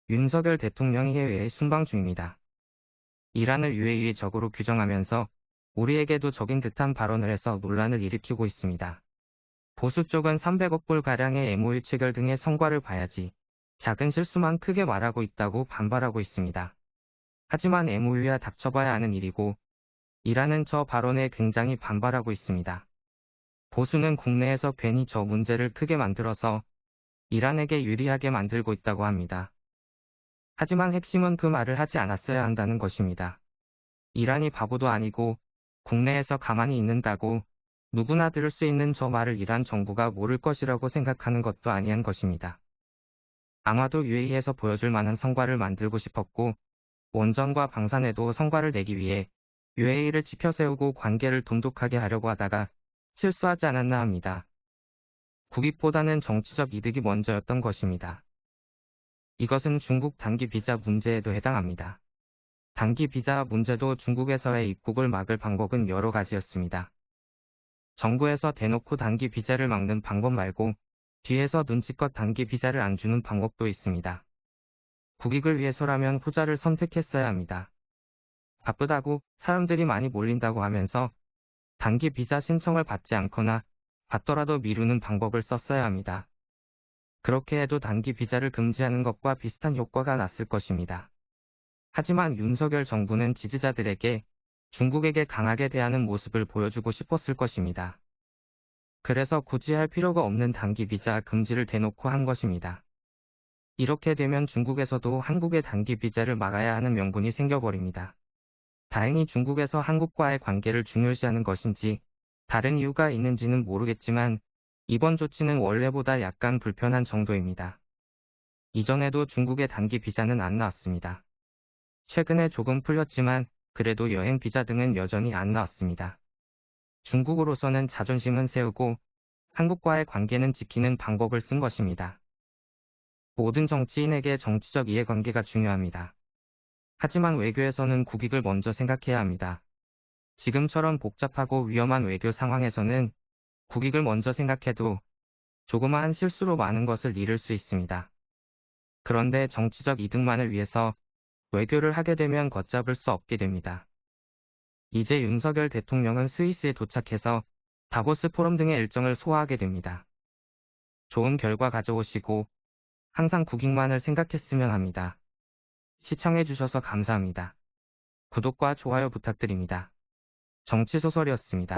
윤석열 대통령이 해외에 순방 중입니다. 이란을 UAE의 적으로 규정하면서 우리에게도 적인 듯한 발언을 해서 논란을 일으키고 있습니다. 보수 쪽은 300억 불가량의 MOU 체결 등의 성과를 봐야지 작은 실수만 크게 말하고 있다고 반발하고 있습니다. 하지만 MOU야 닥쳐봐야 하는 일이고 이란은 저 발언에 굉장히 반발하고 있습니다. 보수는 국내에서 괜히 저 문제를 크게 만들어서 이란에게 유리하게 만들고 있다고 합니다. 하지만 핵심은 그 말을 하지 않았어야 한다는 것입니다. 이란이 바보도 아니고 국내에서 가만히 있는다고 누구나 들을 수 있는 저 말을 이란 정부가 모를 것이라고 생각하는 것도 아니한 것입니다. 아마도 UAE에서 보여줄 만한 성과를 만들고 싶었고 원전과 방산에도 성과를 내기 위해 UAE를 지켜세우고 관계를 돈독하게 하려고 하다가 실수하지 않았나 합니다. 국익보다는 정치적 이득이 먼저였던 것입니다. 이것은 중국 단기 비자 문제에도 해당합니다. 단기 비자 문제도 중국에서의 입국을 막을 방법은 여러 가지였습니다. 정부에서 대놓고 단기 비자를 막는 방법 말고 뒤에서 눈치껏 단기 비자를 안 주는 방법도 있습니다. 국익을 위해서라면 후자를 선택했어야 합니다. 바쁘다고 사람들이 많이 몰린다고 하면서 단기 비자 신청을 받지 않거나 받더라도 미루는 방법을 썼어야 합니다. 그렇게 해도 단기 비자를 금지하는 것과 비슷한 효과가 났을 것입니다. 하지만 윤석열 정부는 지지자들에게 중국에게 강하게 대하는 모습을 보여주고 싶었을 것입니다. 그래서 굳이 할 필요가 없는 단기 비자 금지를 대놓고 한 것입니다. 이렇게 되면 중국에서도 한국의 단기 비자를 막아야 하는 명분이 생겨버립니다. 다행히 중국에서 한국과의 관계를 중요시하는 것인지 다른 이유가 있는지는 모르겠지만 이번 조치는 원래보다 약간 불편한 정도입니다. 이전에도 중국의 단기 비자는 안 나왔습니다. 최근에 조금 풀렸지만 그래도 여행 비자 등은 여전히 안 나왔습니다. 중국으로서는 자존심은 세우고 한국과의 관계는 지키는 방법을 쓴 것입니다. 모든 정치인에게 정치적 이해관계가 중요합니다. 하지만 외교에서는 국익을 먼저 생각해야 합니다. 지금처럼 복잡하고 위험한 외교 상황에서는 국익을 먼저 생각해도 조그마한 실수로 많은 것을 잃을 수 있습니다. 그런데 정치적 이득만을 위해서 외교를 하게 되면 걷잡을 수 없게 됩니다. 이제 윤석열 대통령은 스위스에 도착해서 다보스 포럼 등의 일정을 소화하게 됩니다. 좋은 결과 가져오시고 항상 국익만을 생각했으면 합니다. 시청해주셔서 감사합니다. 구독과 좋아요 부탁드립니다. 정치소설이었습니다.